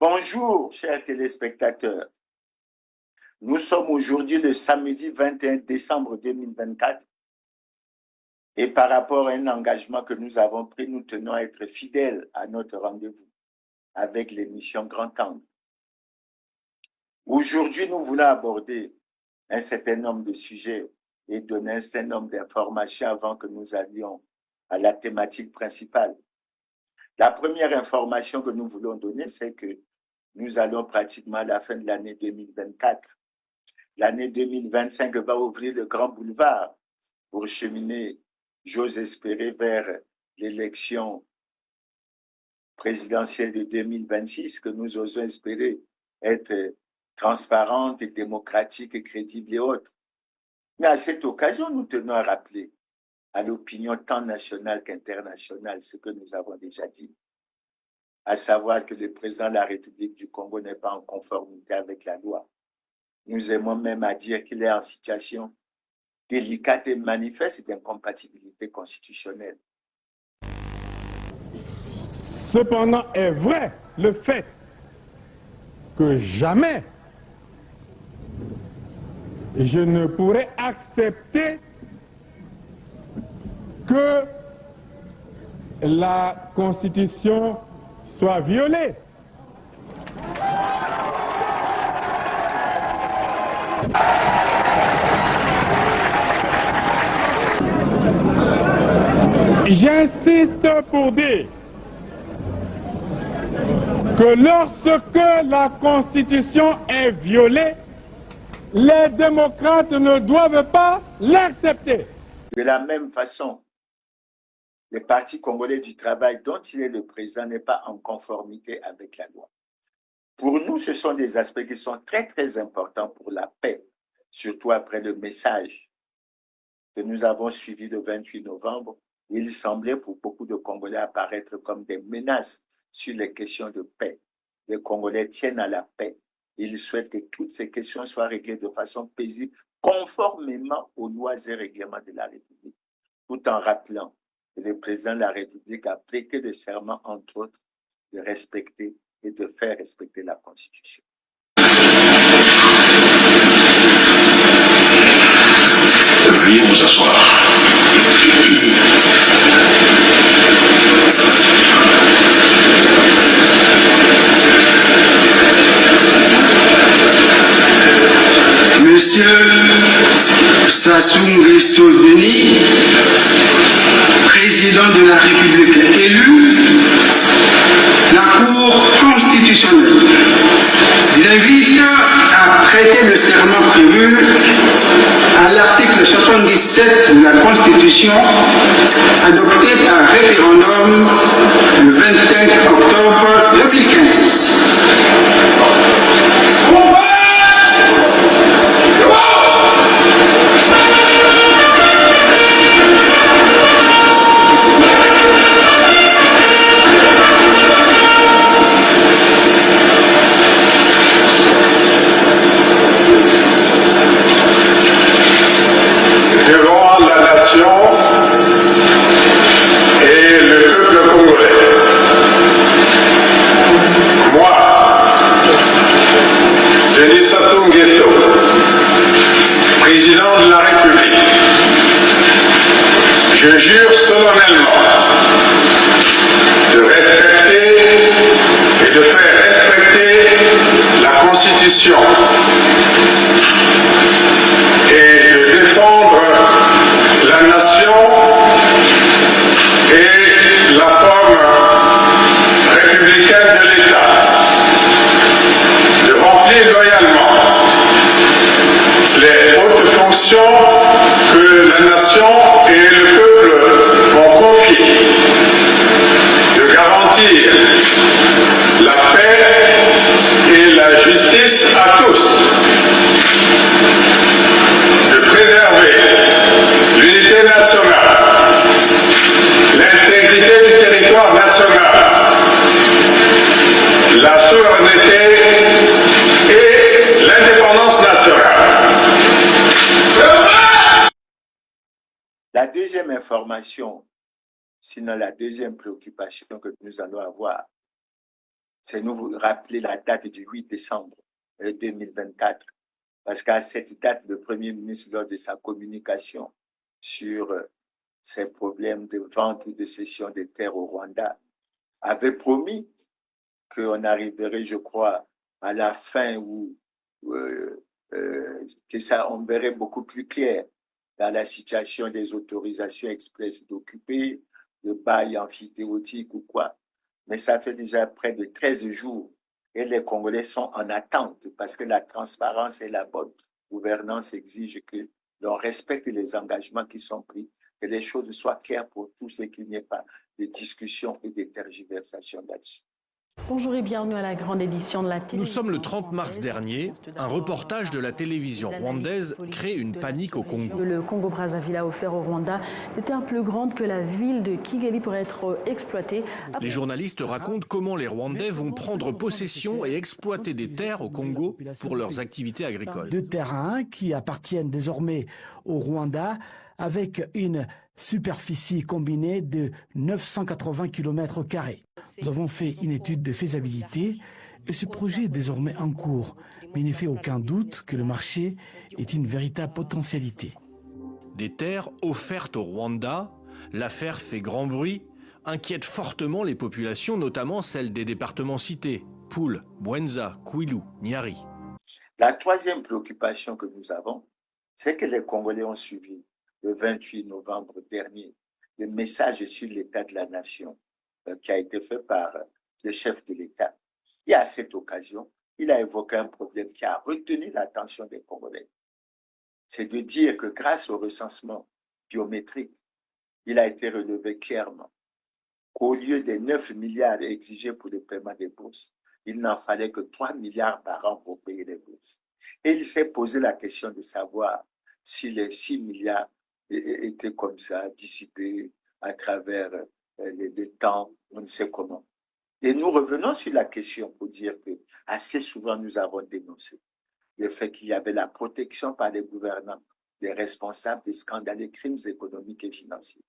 Bonjour, chers téléspectateurs. Nous sommes aujourd'hui le samedi 21 décembre 2024 et par rapport à un engagement que nous avons pris, nous tenons à être fidèles à notre rendez-vous avec l'émission Grand Angle. Aujourd'hui, nous voulons aborder un certain nombre de sujets et donner un certain nombre d'informations avant que nous allions à la thématique principale. La première information que nous voulons donner, c'est que nous allons pratiquement à la fin de l'année 2024. L'année 2025 va ouvrir le grand boulevard pour cheminer, j'ose espérer, vers l'élection présidentielle de 2026, que nous osons espérer être transparente et démocratique et crédible et autres. Mais à cette occasion, nous tenons à rappeler à l'opinion tant nationale qu'internationale ce que nous avons déjà dit, à savoir que le président de la République du Congo n'est pas en conformité avec la loi. Nous aimons même à dire qu'il est en situation délicate et manifeste d'incompatibilité constitutionnelle. Cependant est vrai le fait que jamais je ne pourrai accepter que la Constitution soit violée. J'insiste pour dire que lorsque la Constitution est violée, les démocrates ne doivent pas l'accepter. De la même façon, le Parti congolais du travail dont il est le président n'est pas en conformité avec la loi. Pour nous, ce sont des aspects qui sont très, très importants pour la paix, surtout après le message que nous avons suivi le 28 novembre. Il semblait pour beaucoup de Congolais apparaître comme des menaces sur les questions de paix. Les Congolais tiennent à la paix. Ils souhaitent que toutes ces questions soient réglées de façon paisible, conformément aux lois et règlements de la République, tout en rappelant que le président de la République a prêté le serment, entre autres, de respecter et de faire respecter la Constitution. Veuillez vous asseoir. Monsieur Sassou Nguesso Denis, président de la République élu, la Cour constitutionnelle vous invite à prêter le serment prévu à l'article 77 de la Constitution adopté par référendum le 25 octobre 2015. Je jure solennellement de respecter et de faire respecter la Constitution et de défendre la nation et la forme républicaine de l'État, de remplir loyalement les hautes fonctions que la nation et le peuple m'ont confiées, de garantir la paix et la justice à tous, de préserver l'unité nationale, l'intégrité du territoire national, la souveraineté et l'indépendance nationale. La deuxième information, sinon la deuxième préoccupation que nous allons avoir, c'est nous rappeler la date du 8 décembre 2024, parce qu'à cette date, le Premier ministre, lors de sa communication sur ces problèmes de vente ou de cession des terres au Rwanda, avait promis qu'on arriverait, je crois, à la fin où que ça, on verrait beaucoup plus clair dans la situation des autorisations express d'occuper, de bail amphithéotique ou quoi. Mais ça fait déjà près de 13 jours et les Congolais sont en attente parce que la transparence et la bonne gouvernance exigent que l'on respecte les engagements qui sont pris, que les choses soient claires pour tous et qu'il n'y ait pas de discussions et de tergiversations là-dessus. Bonjour et bienvenue à la grande édition de la télévision. Nous sommes le 30 mars dernier. Un reportage de la télévision rwandaise crée une panique au Congo. Le Congo-Brazzaville a offert au Rwanda des terres plus grandes que la ville de Kigali pour être exploitée. Les journalistes racontent comment les Rwandais vont prendre possession et exploiter des terres au Congo pour leurs activités agricoles. Deux terrains qui appartiennent désormais au Rwanda avec une superficie combinée de 980 km². Nous avons fait une étude de faisabilité et ce projet est désormais en cours. Mais il ne fait aucun doute que le marché est une véritable potentialité. Des terres offertes au Rwanda, l'affaire fait grand bruit, inquiète fortement les populations, notamment celles des départements cités, Poul, Bwenza, Kwilu, Nyari. La troisième préoccupation que nous avons, c'est que les Congolais ont suivi le 28 novembre dernier le message sur l'état de la nation qui a été fait par le chef de l'État. Et à cette occasion, il a évoqué un problème qui a retenu l'attention des Congolais. C'est de dire que grâce au recensement biométrique, il a été relevé clairement qu'au lieu des 9 milliards exigés pour le paiement des bourses, il n'en fallait que 3 milliards par an pour payer les bourses. Et il s'est posé la question de savoir si les 6 milliards étaient comme ça, dissipés à travers le temps, on ne sait comment. Et nous revenons sur la question pour dire que assez souvent nous avons dénoncé le fait qu'il y avait la protection par les gouvernants des responsables des scandales et crimes économiques et financiers.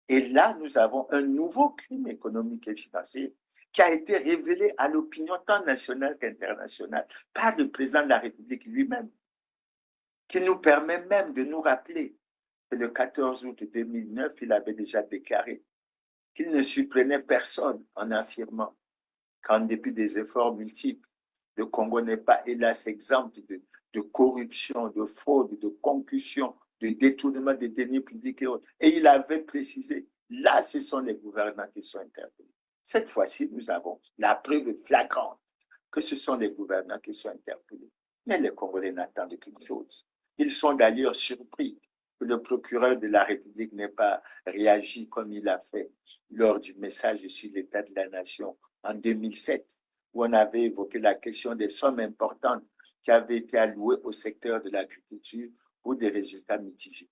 Et là, nous avons un nouveau crime économique et financier qui a été révélé à l'opinion tant nationale qu'internationale par le président de la République lui-même, qui nous permet même de nous rappeler que le 14 août 2009, il avait déjà déclaré qu'il ne surprenait personne en affirmant qu'en dépit des efforts multiples, le Congo n'est pas, hélas, exempt de corruption, de fraude, de concussion, de détournement des deniers publics et autres. Et il avait précisé, là, ce sont les gouvernants qui sont interpellés. Cette fois-ci, nous avons la preuve flagrante que ce sont les gouvernants qui sont interpellés. Mais les Congolais n'attendent qu'une chose. Ils sont d'ailleurs surpris que le procureur de la République n'ait pas réagi comme il a fait lors du message sur l'état de la nation en 2007, où on avait évoqué la question des sommes importantes qui avaient été allouées au secteur de l'agriculture ou des résultats mitigés.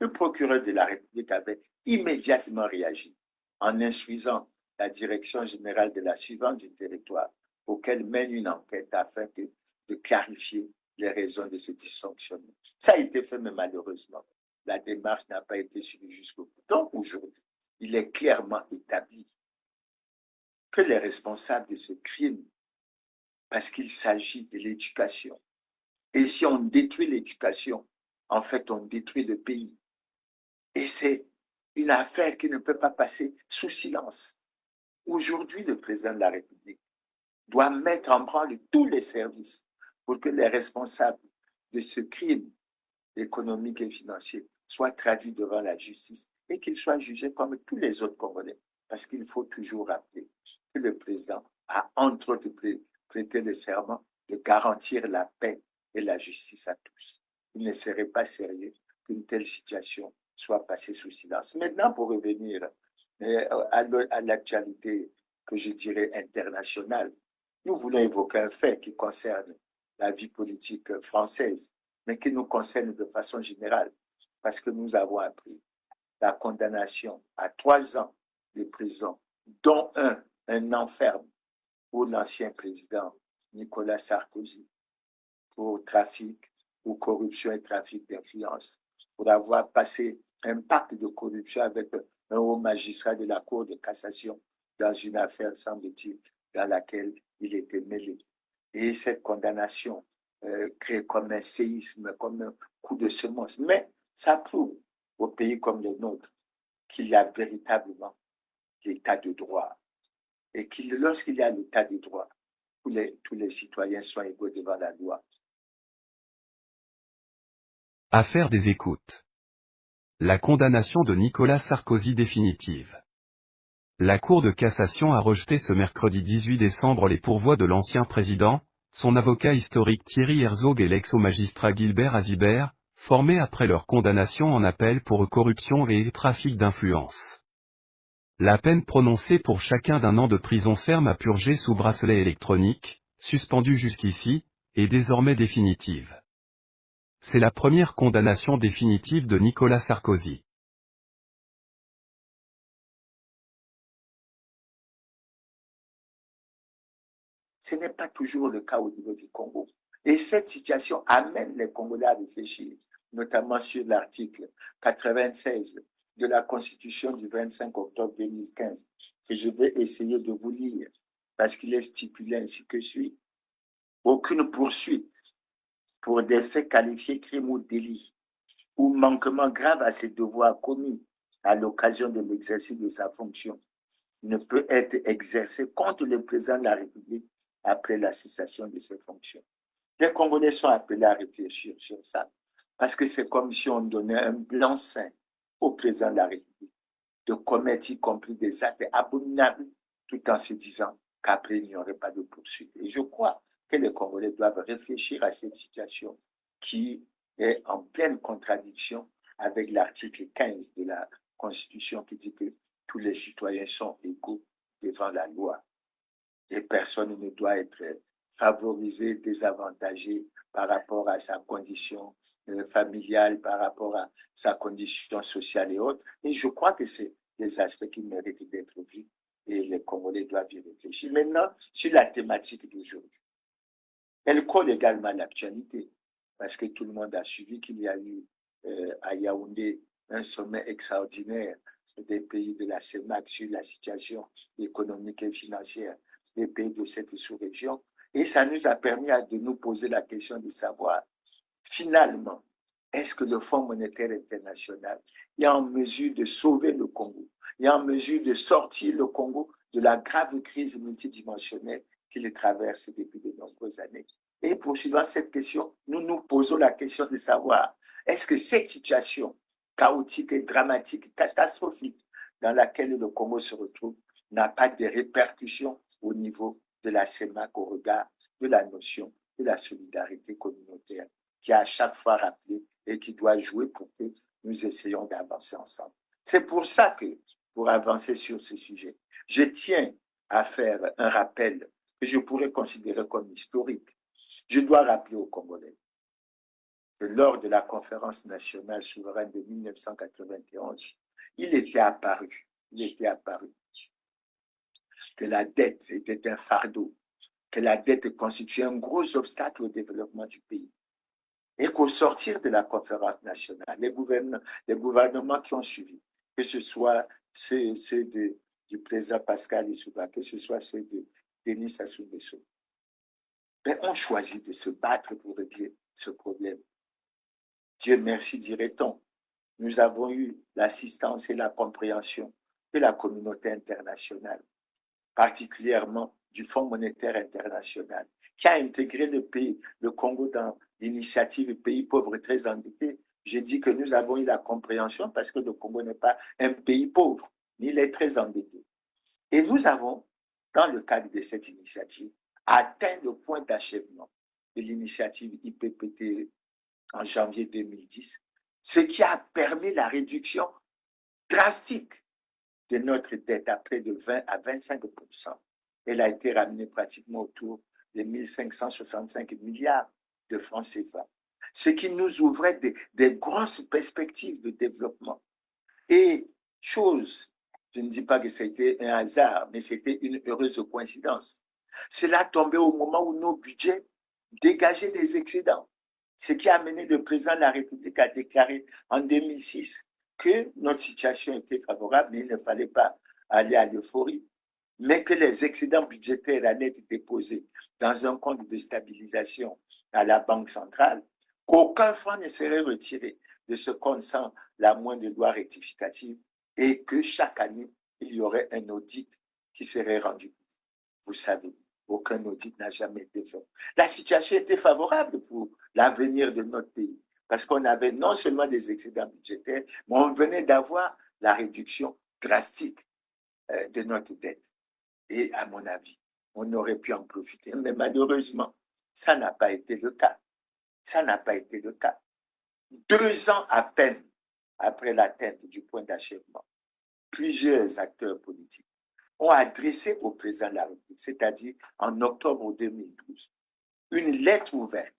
Le procureur de la République avait immédiatement réagi en instruisant la direction générale de la suivante du territoire auquel mène une enquête afin de clarifier les raisons de ce dysfonctionnement. Ça a été fait, mais malheureusement, la démarche n'a pas été suivie jusqu'au bout. Donc aujourd'hui, il est clairement établi que les responsables de ce crime, parce qu'il s'agit de l'éducation, et si on détruit l'éducation, en fait, on détruit le pays. Et c'est une affaire qui ne peut pas passer sous silence. Aujourd'hui, le président de la République doit mettre en branle tous les services pour que les responsables de ce crime économique et financier soient traduits devant la justice et qu'ils soient jugés comme tous les autres Congolais. Parce qu'il faut toujours rappeler que le président a entre autres prêté le serment de garantir la paix et la justice à tous. Il ne serait pas sérieux qu'une telle situation soit passée sous silence. Maintenant, pour revenir à l'actualité que je dirais internationale, Nous voulons évoquer un fait qui concerne la vie politique française, mais qui nous concerne de façon générale, parce que nous avons appris la condamnation à 3 ans de prison, dont un enferme pour l'ancien président Nicolas Sarkozy, pour trafic ou corruption et trafic d'influence, pour avoir passé un pacte de corruption avec un haut magistrat de la Cour de cassation dans une affaire, semble-t-il, dans laquelle il était mêlé. Et cette condamnation crée comme un séisme, comme un coup de semonce. Mais ça prouve aux pays comme les nôtres qu'il y a véritablement l'état de droit. Et lorsqu'il y a l'état de droit, tous les citoyens sont égaux devant la loi. Affaire des écoutes. La condamnation de Nicolas Sarkozy définitive. La Cour de cassation a rejeté ce mercredi 18 décembre les pourvois de l'ancien président, son avocat historique Thierry Herzog et l'ex-magistrat Gilbert Azibert, formés après leur condamnation en appel pour corruption et trafic d'influence. La peine prononcée pour chacun d'1 an de prison ferme à purger sous bracelet électronique, suspendue jusqu'ici, est désormais définitive. C'est la première condamnation définitive de Nicolas Sarkozy. Ce n'est pas toujours le cas au niveau du Congo. Et cette situation amène les Congolais à réfléchir, notamment sur l'article 96 de la Constitution du 25 octobre 2015, que je vais essayer de vous lire, parce qu'il est stipulé ainsi que suit. Aucune poursuite pour des faits qualifiés crimes ou délits, ou manquement grave à ses devoirs commis à l'occasion de l'exercice de sa fonction, ne peut être exercée contre le président de la République après la cessation de ses fonctions. Les Congolais sont appelés à réfléchir sur ça, parce que c'est comme si on donnait un blanc-seing au président de la République de commettre y compris des actes abominables, tout en se disant qu'après il n'y aurait pas de poursuite. Et je crois que les Congolais doivent réfléchir à cette situation qui est en pleine contradiction avec l'article 15 de la Constitution qui dit que tous les citoyens sont égaux devant la loi. Et personne ne doit être favorisé, désavantagé par rapport à sa condition familiale, par rapport à sa condition sociale et autres. Et je crois que c'est des aspects qui méritent d'être vus et les Congolais doivent y réfléchir. Maintenant, sur la thématique d'aujourd'hui, elle colle également à l'actualité, parce que tout le monde a suivi qu'il y a eu à Yaoundé un sommet extraordinaire des pays de la CEMAC sur la situation économique et financière des pays de cette sous-région. Et ça nous a permis de nous poser la question de savoir, finalement, est-ce que le Fonds monétaire international est en mesure de sauver le Congo, est en mesure de sortir le Congo de la grave crise multidimensionnelle qu'il traverse depuis de nombreuses années? Et poursuivant cette question, nous nous posons la question de savoir, est-ce que cette situation chaotique et dramatique, catastrophique, dans laquelle le Congo se retrouve, n'a pas de répercussions au niveau de la CEMAC au regard de la notion de la solidarité communautaire qui est à chaque fois rappelée et qui doit jouer pour que nous essayions d'avancer ensemble. C'est pour ça que, pour avancer sur ce sujet, je tiens à faire un rappel que je pourrais considérer comme historique. Je dois rappeler aux Congolais que lors de la conférence nationale souveraine de 1991, il était apparu que la dette était un fardeau, que la dette constituait un gros obstacle au développement du pays. Et qu'au sortir de la conférence nationale, les gouvernements qui ont suivi, que ce soit ceux du président Pascal Lissouba, que ce soit ceux de Denis Sassou Nguesso, ont choisi de se battre pour régler ce problème. Dieu merci, dirait-on. Nous avons eu l'assistance et la compréhension de la communauté internationale, particulièrement du Fonds monétaire international, qui a intégré le Congo dans l'initiative Pays pauvres très endettés. J'ai dit que nous avons eu la compréhension parce que le Congo n'est pas un pays pauvre, mais il est très endetté. Et nous avons, dans le cadre de cette initiative, atteint le point d'achèvement de l'initiative IPPTE en janvier 2010, ce qui a permis la réduction drastique de notre dette à près de 20 à 25%. elle a été ramenée pratiquement autour de 1565 milliards de francs CFA. Ce qui nous ouvrait des grosses perspectives de développement. Et chose, je ne dis pas que c'était un hasard, mais c'était une heureuse coïncidence. Cela tombait au moment où nos budgets dégageaient des excédents. Ce qui a amené le président de la République à déclarer en 2006 que notre situation était favorable, mais il ne fallait pas aller à l'euphorie, mais que les excédents budgétaires allaient être déposés dans un compte de stabilisation à la Banque centrale, qu'aucun franc ne serait retiré de ce compte sans la moindre loi rectificative et que chaque année, il y aurait un audit qui serait rendu. Vous savez, aucun audit n'a jamais été fait. La situation était favorable pour l'avenir de notre pays parce qu'on avait non seulement des excédents budgétaires, mais on venait d'avoir la réduction drastique de notre dette. Et à mon avis, on aurait pu en profiter. Mais malheureusement, ça n'a pas été le cas. Ça n'a pas été le cas. 2 ans à peine après l'atteinte du point d'achèvement, plusieurs acteurs politiques ont adressé au président de la République, c'est-à-dire en octobre 2012, une lettre ouverte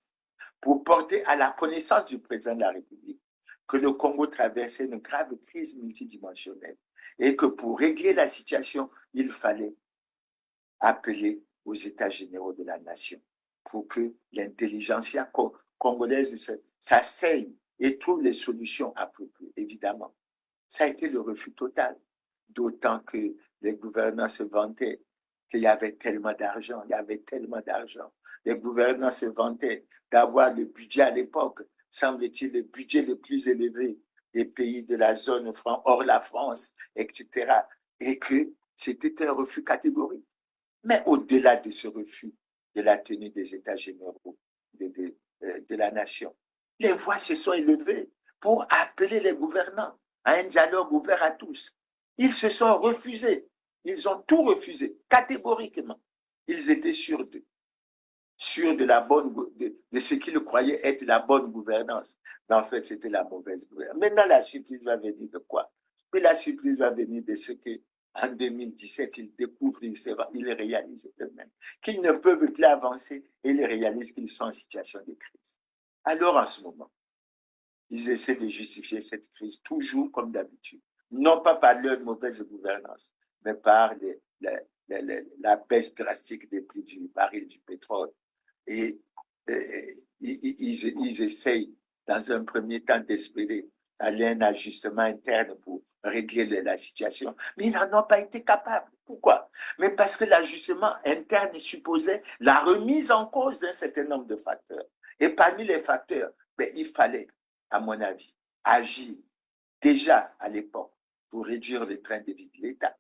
pour porter à la connaissance du président de la République que le Congo traversait une grave crise multidimensionnelle et que pour régler la situation, il fallait appeler aux États généraux de la nation pour que l'intelligentsia congolaise s'asseye et trouve les solutions appropriées, évidemment. Ça a été le refus total, d'autant que les gouvernants se vantaient qu'il y avait tellement d'argent, il y avait tellement d'argent. Les gouvernants se vantaient d'avoir le budget à l'époque, semble-t-il, le budget le plus élevé des pays de la zone franc, hors la France, etc. Et que c'était un refus catégorique. Mais au-delà de ce refus de la tenue des États généraux de la nation, les voix se sont élevées pour appeler les gouvernants à un dialogue ouvert à tous. Ils se sont refusés. Ils ont tout refusé, catégoriquement. Ils étaient sûrs de ce qu'ils croyaient être la bonne gouvernance. Mais en fait, c'était la mauvaise gouvernance. Maintenant, la surprise va venir de quoi? Mais la surprise va venir de ce que en 2017, ils découvrent, ils réalisent eux-mêmes qu'ils ne peuvent plus avancer et ils réalisent qu'ils sont en situation de crise. Alors, en ce moment, ils essaient de justifier cette crise, toujours comme d'habitude. Non pas par leur mauvaise gouvernance, mais par la baisse drastique des prix du baril du pétrole. Et ils essayent, dans un premier temps, d'espérer aller à un ajustement interne pour régler la situation. Mais ils n'en ont pas été capables. Pourquoi? Mais parce que l'ajustement interne supposait la remise en cause d'un certain nombre de facteurs. Et parmi les facteurs, il fallait, à mon avis, agir déjà à l'époque pour réduire le train de vie de l'État,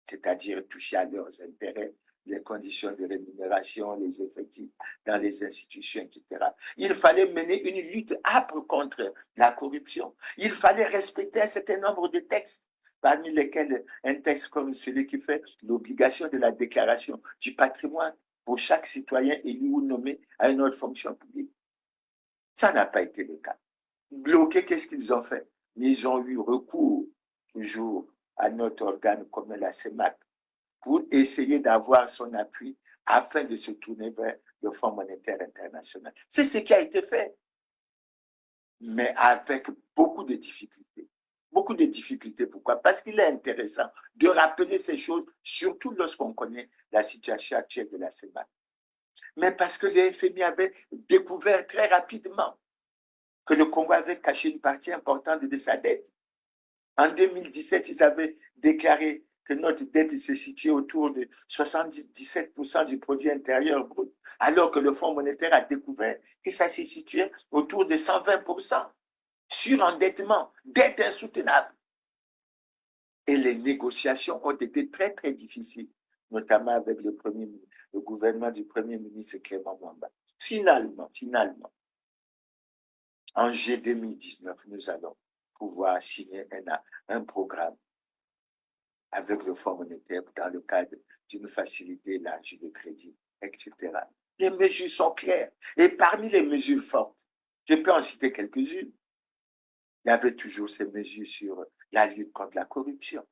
c'est-à-dire toucher à leurs intérêts, les conditions de rémunération, les effectifs dans les institutions, etc. Il fallait mener une lutte âpre contre la corruption. Il fallait respecter un certain nombre de textes, parmi lesquels un texte comme celui qui fait l'obligation de la déclaration du patrimoine pour chaque citoyen élu ou nommé à une autre fonction publique. Ça n'a pas été le cas. Bloqués, qu'est-ce qu'ils ont fait? Ils ont eu recours toujours à notre organe comme la CEMAC pour essayer d'avoir son appui afin de se tourner vers le Fonds monétaire international. C'est ce qui a été fait, mais avec beaucoup de difficultés. Beaucoup de difficultés, pourquoi? Parce qu'il est intéressant de rappeler ces choses, surtout lorsqu'on connaît la situation actuelle de la CEMAC. Mais parce que les FMI avaient découvert très rapidement que le Congo avait caché une partie importante de sa dette. En 2017, ils avaient déclaré que notre dette se situait autour de 77% du produit intérieur brut, alors que le Fonds monétaire a découvert que ça se situait autour de 120%. Surendettement, dette insoutenable. Et les négociations ont été très, très difficiles, notamment avec le gouvernement du Premier ministre Clément Mwamba. Finalement, en juillet 2019, nous allons pouvoir signer un programme avec le Fonds monétaire dans le cadre d'une facilité large de crédit, etc. Les mesures sont claires. Et parmi les mesures fortes, je peux en citer quelques-unes. Il y avait toujours ces mesures sur la lutte contre la corruption.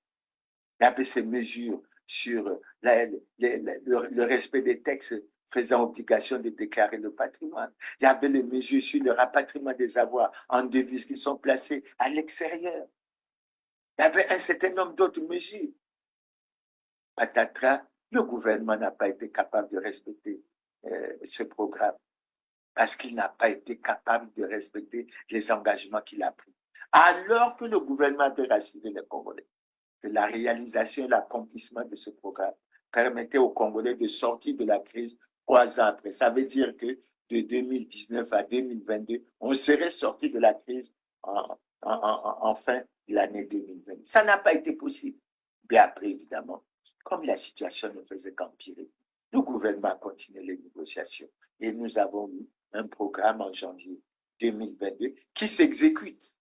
Il y avait ces mesures sur le respect des textes faisant obligation de déclarer le patrimoine. Il y avait les mesures sur le rapatriement des avoirs en devises qui sont placés à l'extérieur. Il y avait un certain nombre d'autres mesures. Patatras, le gouvernement n'a pas été capable de respecter ce programme parce qu'il n'a pas été capable de respecter les engagements qu'il a pris. Alors que le gouvernement avait rassuré les Congolais que la réalisation et l'accomplissement de ce programme permettait aux Congolais de sortir de la crise 3 ans après. Ça veut dire que de 2019 à 2022, on serait sorti de la crise en fin de l'année 2020. Ça n'a pas été possible. Mais après, évidemment, comme la situation ne faisait qu'empirer, le gouvernement a continué les négociations et nous avons eu un programme en janvier 2022 qui s'exécute,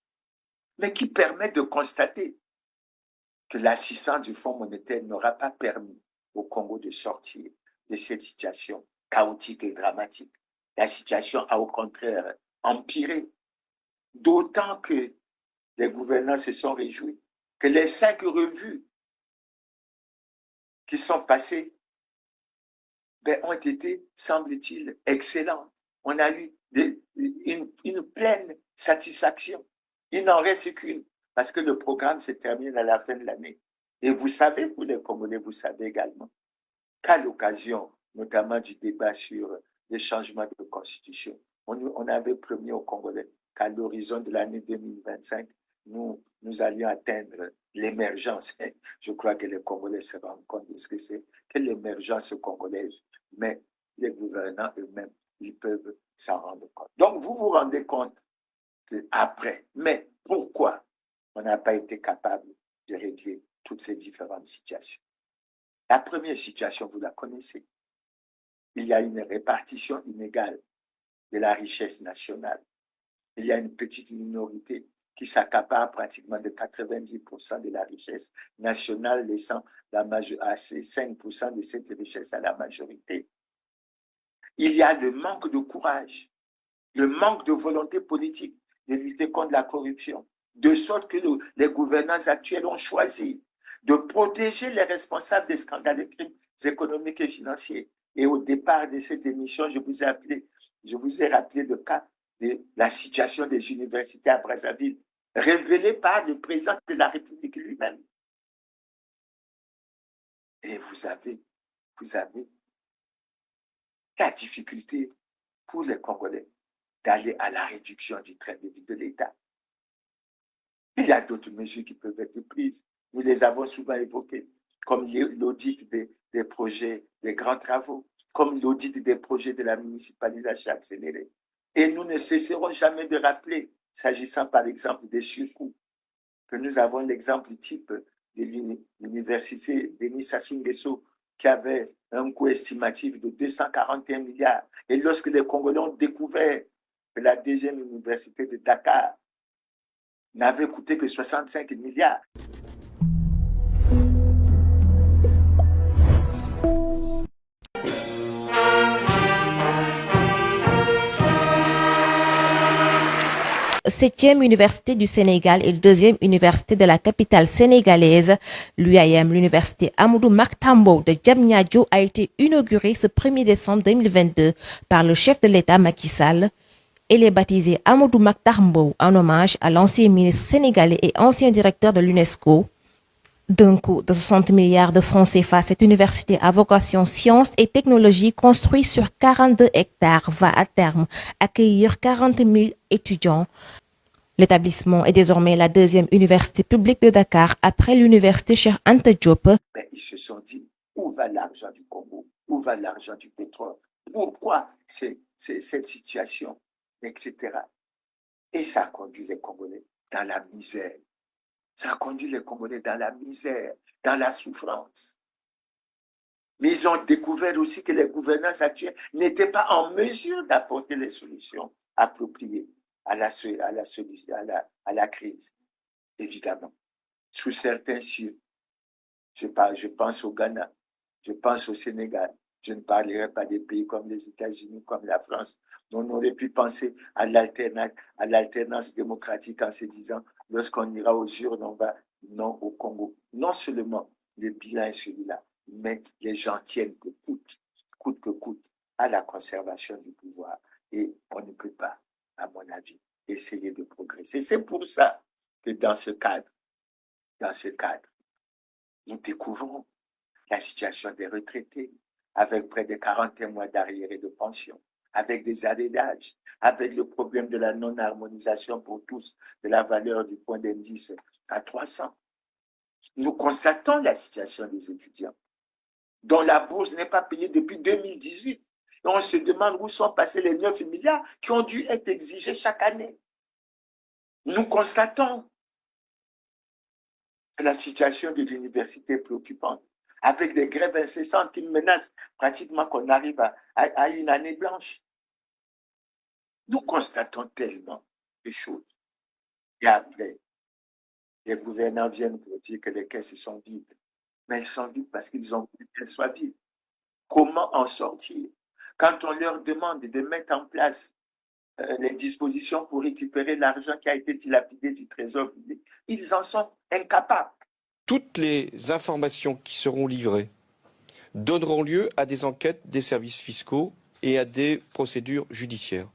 mais qui permet de constater que l'assistance du Fonds monétaire n'aura pas permis au Congo de sortir de cette situation chaotique et dramatique. La situation a au contraire empiré, d'autant que les gouvernants se sont réjouis que les 5 revues qui sont passées ont été, semble-t-il, excellentes. On a eu une pleine satisfaction. Il n'en reste qu'une, parce que le programme se termine à la fin de l'année. Et vous savez, vous les Congolais, vous savez également qu'à l'occasion, notamment du débat sur les changements de constitution, on avait promis aux Congolais qu'à l'horizon de l'année 2025, nous allions atteindre l'émergence. Je crois que les Congolais se rendent compte de ce que c'est que l'émergence congolaise. Mais les gouvernants eux-mêmes, ils peuvent s'en rendre compte. Donc, vous vous rendez compte qu'après, mais pourquoi on n'a pas été capable de régler toutes ces différentes situations? La première situation, vous la connaissez. Il y a une répartition inégale de la richesse nationale. Il y a une petite minorité qui s'accapare pratiquement de 90% de la richesse nationale, laissant assez 5% de cette richesse à la majorité. Il y a le manque de courage, le manque de volonté politique de lutter contre la corruption, de sorte que les gouvernants actuels ont choisi de protéger les responsables des scandales de crimes économiques et financiers. Et au départ de cette émission, je vous ai rappelé le cas de la situation des universités à Brazzaville, révélée par le président de la République lui-même. Et vous avez la difficulté pour les Congolais d'aller à la réduction du train de vie de l'État. Il y a d'autres mesures qui peuvent être prises. Nous les avons souvent évoquées, comme l'audit des projets, des grands travaux, comme l'audit des projets de la municipalisation accélérée. Et nous ne cesserons jamais de rappeler, s'agissant par exemple des surcoûts, que nous avons l'exemple type de l'université Denis Sassou Nguesso, qui avait un coût estimatif de 241 milliards. Et lorsque les Congolais ont découvert que la deuxième université de Dakar n'avait coûté que 65 milliards. Septième université du Sénégal et deuxième université de la capitale sénégalaise, l'UAM, l'université Amadou Mahtar de Diamniadio, a été inaugurée ce 1er décembre 2022 par le chef de l'État Macky Sall. Elle est baptisée Amadou Mahtar Mbow en hommage à l'ancien ministre sénégalais et ancien directeur de l'UNESCO. D'un coût de 60 milliards de francs CFA, cette université à vocation sciences et technologies construite sur 42 hectares va à terme accueillir 40 000 étudiants. L'établissement est désormais la deuxième université publique de Dakar après l'université Cheikh Anta Diop. Ils se sont dit, où va l'argent du Congo? Où va l'argent du pétrole? Pourquoi cette situation, etc. Et ça a conduit les Congolais dans la misère. Ça a conduit les Congolais dans la misère, dans la souffrance. Mais ils ont découvert aussi que les gouvernants actuels n'étaient pas en mesure d'apporter les solutions appropriées à la crise, évidemment. Sous certains cieux, je pense au Ghana, je pense au Sénégal, je ne parlerai pas des pays comme les États-Unis, comme la France. On aurait pu penser à l'alternance démocratique en se disant, lorsqu'on ira aux urnes, on va non au Congo. Non seulement le bilan est celui-là, mais les gens tiennent coûte que coûte, à la conservation du pouvoir. Et on ne peut pas, à mon avis, essayer de progresser. C'est pour ça que dans ce cadre, nous découvrons la situation des retraités, avec près de 41 mois d'arriérés de pension, avec des arrêts d'âge, avec le problème de la non-harmonisation pour tous de la valeur du point d'indice à 300. Nous constatons la situation des étudiants, dont la bourse n'est pas payée depuis 2018. Et on se demande où sont passés les 9 milliards qui ont dû être exigés chaque année. Nous constatons que la situation de l'université est préoccupante, avec des grèves incessantes qui menacent pratiquement qu'on arrive à une année blanche. Nous constatons tellement de choses. Et après, les gouvernants viennent pour dire que les caisses sont vides. Mais elles sont vides parce qu'ils ont voulu qu'elles soient vides. Comment en sortir? Quand on leur demande de mettre en place les dispositions pour récupérer l'argent qui a été dilapidé du trésor public, ils en sont incapables. Toutes les informations qui seront livrées donneront lieu à des enquêtes des services fiscaux et à des procédures judiciaires.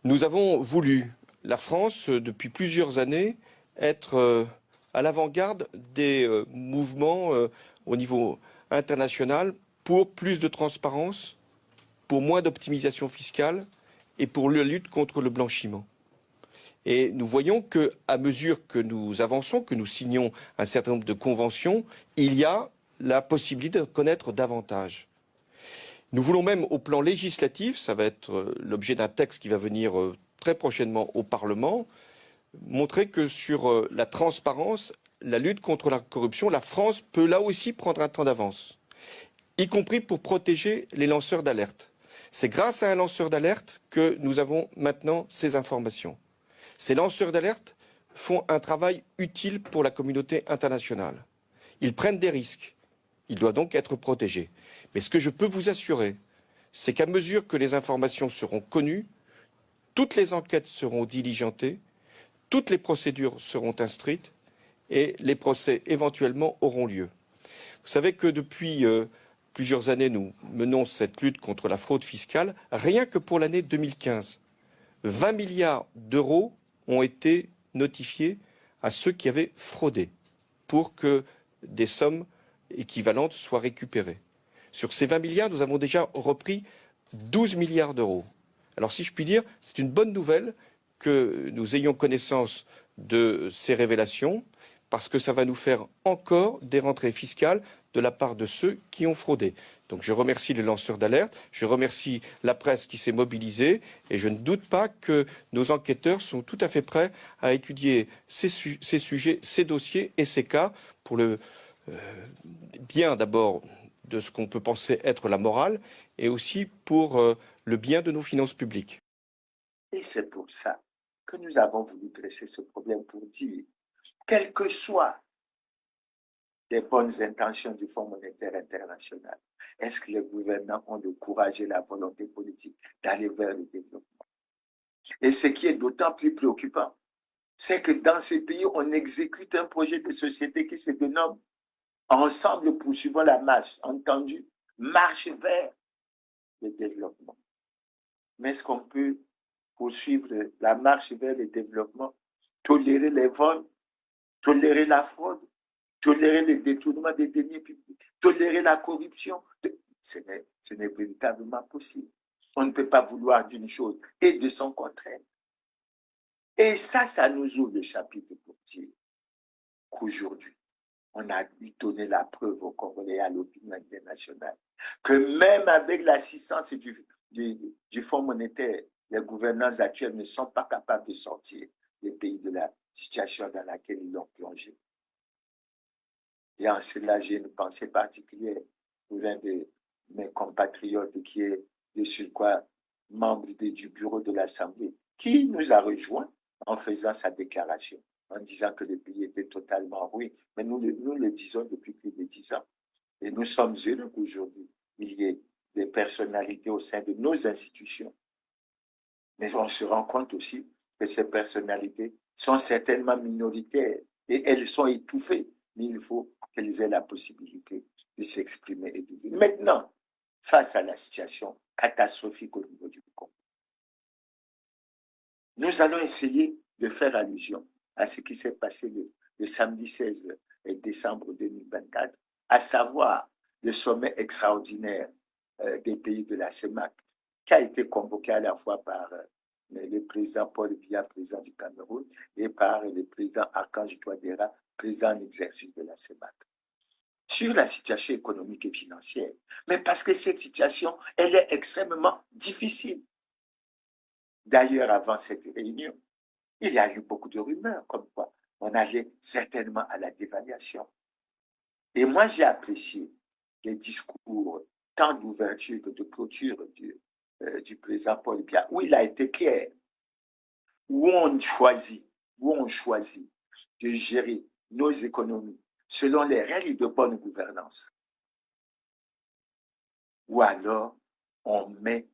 Nous avons voulu, la France, depuis plusieurs années, être à l'avant-garde des mouvements au niveau international pour plus de transparence, pour moins d'optimisation fiscale et pour la lutte contre le blanchiment. Et nous voyons qu'à mesure que nous avançons, que nous signons un certain nombre de conventions, il y a la possibilité de connaître davantage. Nous voulons même, au plan législatif, ça va être l'objet d'un texte qui va venir très prochainement au Parlement, montrer que sur la transparence, la lutte contre la corruption, la France peut là aussi prendre un temps d'avance, y compris pour protéger les lanceurs d'alerte. C'est grâce à un lanceur d'alerte que nous avons maintenant ces informations. Ces lanceurs d'alerte font un travail utile pour la communauté internationale. Ils prennent des risques. Ils doivent donc être protégés. Mais ce que je peux vous assurer, c'est qu'à mesure que les informations seront connues, toutes les enquêtes seront diligentées, toutes les procédures seront instruites et les procès éventuellement auront lieu. Vous savez que depuis plusieurs années, nous menons cette lutte contre la fraude fiscale. Rien que pour l'année 2015, 20 milliards d'euros ont été notifiés à ceux qui avaient fraudé pour que des sommes équivalentes soient récupérées. Sur ces 20 milliards, nous avons déjà repris 12 milliards d'euros. Alors si je puis dire, c'est une bonne nouvelle que nous ayons connaissance de ces révélations, parce que ça va nous faire encore des rentrées fiscales de la part de ceux qui ont fraudé. Donc je remercie les lanceurs d'alerte, je remercie la presse qui s'est mobilisée, et je ne doute pas que nos enquêteurs sont tout à fait prêts à étudier ces sujets, ces dossiers et ces cas pour le bien d'abord de ce qu'on peut penser être la morale, et aussi pour le bien de nos finances publiques. Et c'est pour ça que nous avons voulu dresser ce problème pour dire, quelles que soient les bonnes intentions du Fonds monétaire international, est-ce que les gouvernants ont le courage et la volonté politique d'aller vers le développement? Et ce qui est d'autant plus préoccupant, c'est que dans ces pays, on exécute un projet de société qui se dénomme Ensemble poursuivons la marche, entendu, marche vers le développement. Mais est-ce qu'on peut poursuivre la marche vers le développement, tolérer les vols, tolérer la fraude, tolérer le détournement des deniers publics, tolérer la corruption? Ce n'est véritablement possible. On ne peut pas vouloir d'une chose et de son contraire. Et ça nous ouvre le chapitre pour dire qu'aujourd'hui, on a dû donner la preuve au Congolais et à l'opinion internationale que même avec l'assistance du Fonds monétaire, les gouvernants actuels ne sont pas capables de sortir des pays de la situation dans laquelle ils l'ont plongé. Et en cela, j'ai une pensée particulière pour l'un de mes compatriotes qui est de surcroît membre du bureau de l'Assemblée, qui nous a rejoints en faisant sa déclaration, en disant que le pays était totalement ruiné. Mais nous le disons depuis plus de 10 ans. Et nous sommes heureux qu'aujourd'hui, il y ait des personnalités au sein de nos institutions. Mais on se rend compte aussi que ces personnalités sont certainement minoritaires et elles sont étouffées. Mais il faut qu'elles aient la possibilité de s'exprimer et de vivre. Maintenant, face à la situation catastrophique au niveau du Congo, nous allons essayer de faire allusion à ce qui s'est passé le samedi 16 décembre 2024, à savoir le sommet extraordinaire des pays de la CEMAC, qui a été convoqué à la fois par le président Paul Biya, président du Cameroun, et par le président Archange Touadéra, président en exercice de la CEMAC, sur la situation économique et financière. Mais parce que cette situation, elle est extrêmement difficile. D'ailleurs, avant cette réunion, il y a eu beaucoup de rumeurs comme quoi on allait certainement à la dévaluation. Et moi, j'ai apprécié les discours tant d'ouverture que de clôture du président Paul Biya, où il a été clair, où on choisit de gérer nos économies selon les règles de bonne gouvernance. Ou alors, on met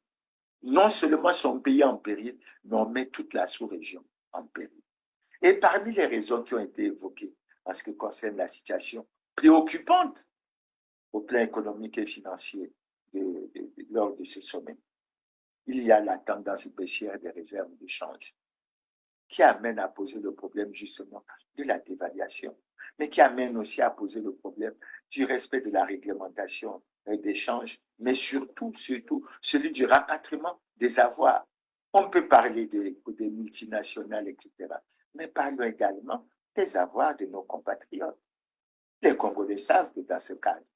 non seulement son pays en péril, mais on met toute la sous-région en péril. Et parmi les raisons qui ont été évoquées en ce qui concerne la situation préoccupante au plan économique et financier lors de ce sommet, il y a la tendance baissière des réserves de change qui amène à poser le problème justement de la dévaluation, mais qui amène aussi à poser le problème du respect de la réglementation d'échange, mais surtout celui du rapatriement des avoirs. On peut parler des multinationales, etc., mais parlons également des avoirs de nos compatriotes. Les Congolais savent que dans ce cadre,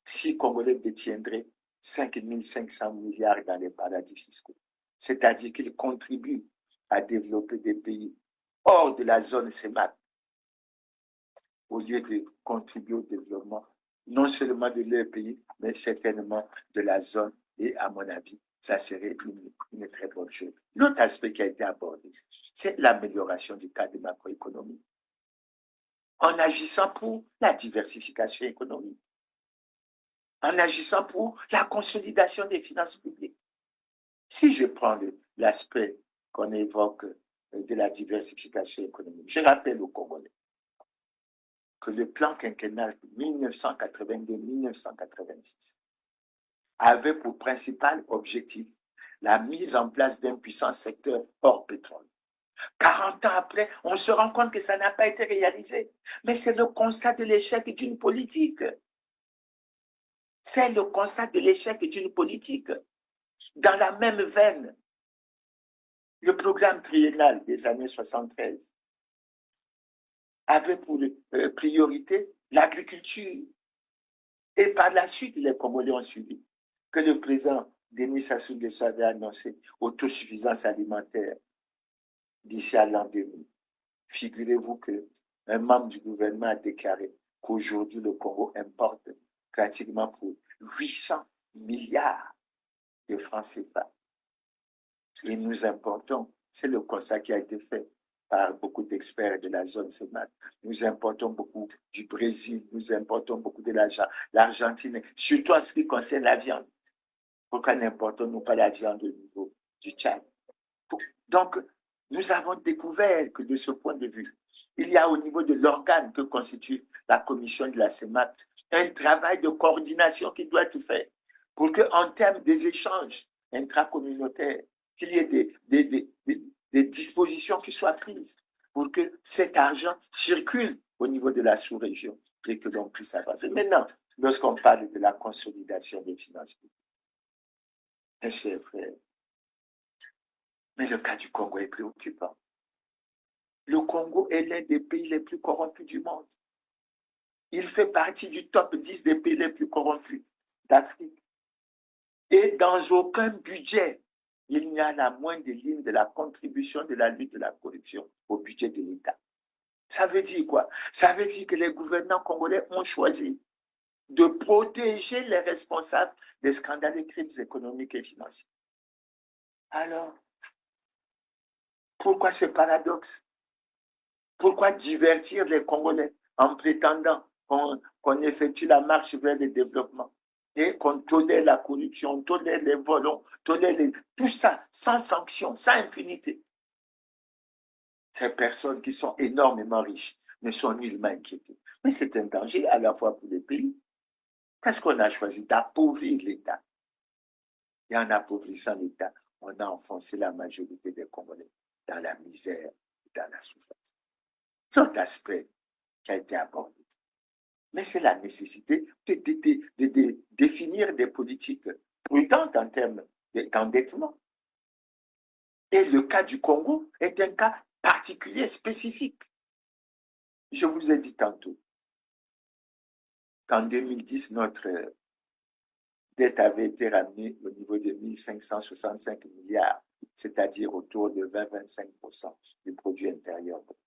si les Congolais détiendraient 5 500 milliards dans les paradis fiscaux, c'est-à-dire qu'ils contribuent à développer des pays hors de la zone CEMAC, au lieu de contribuer au développement non seulement de leur pays, mais certainement de la zone, et à mon avis, ça serait une très bonne chose. L'autre aspect qui a été abordé, c'est l'amélioration du cadre macroéconomique, en agissant pour la diversification économique, en agissant pour la consolidation des finances publiques. Si je prends l'aspect qu'on évoque de la diversification économique, je rappelle aux Congolais que le plan quinquennal 1982-1986 avait pour principal objectif la mise en place d'un puissant secteur hors pétrole. 40 ans après, on se rend compte que ça n'a pas été réalisé. Mais c'est le constat de l'échec d'une politique. C'est le constat de l'échec d'une politique. Dans la même veine, le programme triennal des années 73 avait pour priorité l'agriculture. Et par la suite, les Congolais ont suivi que le président Denis Sassou Nguesso avait annoncé autosuffisance alimentaire d'ici à l'an 2000. Figurez-vous qu'un membre du gouvernement a déclaré qu'aujourd'hui, le Congo importe pratiquement pour 800 milliards de francs CFA. Et nous importons, c'est le constat qui a été fait par beaucoup d'experts de la zone CEMAC. Nous importons beaucoup du Brésil, nous importons beaucoup de l'Argentine, surtout en ce qui concerne la viande. Pourquoi n'importons-nous pas la viande au niveau du Tchad? Donc, nous avons découvert que de ce point de vue, il y a au niveau de l'organe que constitue la commission de la CEMAC un travail de coordination qui doit être fait pour qu'en termes des échanges intracommunautaires, qu'il y ait des dispositions qui soient prises pour que cet argent circule au niveau de la sous-région et que l'on puisse avancer. Maintenant, lorsqu'on parle de la consolidation des finances publiques, mes chers frères, mais le cas du Congo est préoccupant. Le Congo est l'un des pays les plus corrompus du monde. Il fait partie du top 10 des pays les plus corrompus d'Afrique. Et dans aucun budget, il n'y a la moindre ligne de la contribution de la lutte de la corruption au budget de l'État. Ça veut dire quoi? Ça veut dire que les gouvernants congolais ont choisi de protéger les responsables des scandales et crimes économiques et financiers. Alors, pourquoi ce paradoxe? Pourquoi divertir les Congolais en prétendant qu'on effectue la marche vers le développement et qu'on tolère la corruption, on tolère les vols, on tolère tout ça sans sanction, sans impunité? Ces personnes qui sont énormément riches ne sont nullement inquiétées. Mais c'est un danger à la fois pour les pays Qu'est-ce qu'on a choisi? D'appauvrir l'État. Et en appauvrissant l'État, on a enfoncé la majorité des Congolais dans la misère et dans la souffrance. L'autre aspect qui a été abordé, mais c'est la nécessité de définir des politiques prudentes en termes d'endettement. Et le cas du Congo est un cas particulier, spécifique. Je vous ai dit tantôt qu'en 2010, notre dette avait été ramenée au niveau de 1565 milliards, c'est-à-dire autour de 20-25% du produit intérieur brut.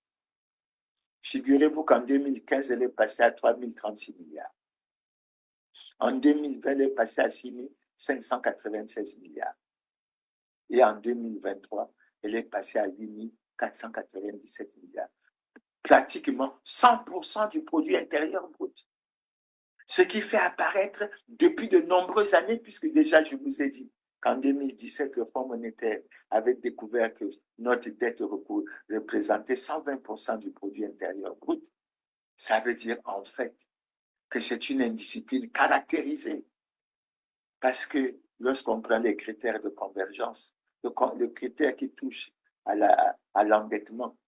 Figurez-vous qu'en 2015, elle est passée à 3036 milliards. En 2020, elle est passée à 6596 milliards. Et en 2023, elle est passée à 8497 milliards. Pratiquement 100% du produit intérieur brut. Ce qui fait apparaître depuis de nombreuses années, puisque déjà je vous ai dit qu'en 2017, le Fonds monétaire avait découvert que notre dette représentait 120% du produit intérieur brut. Ça veut dire en fait que c'est une indiscipline caractérisée. Parce que lorsqu'on prend les critères de convergence, le critère qui touche à l'endettement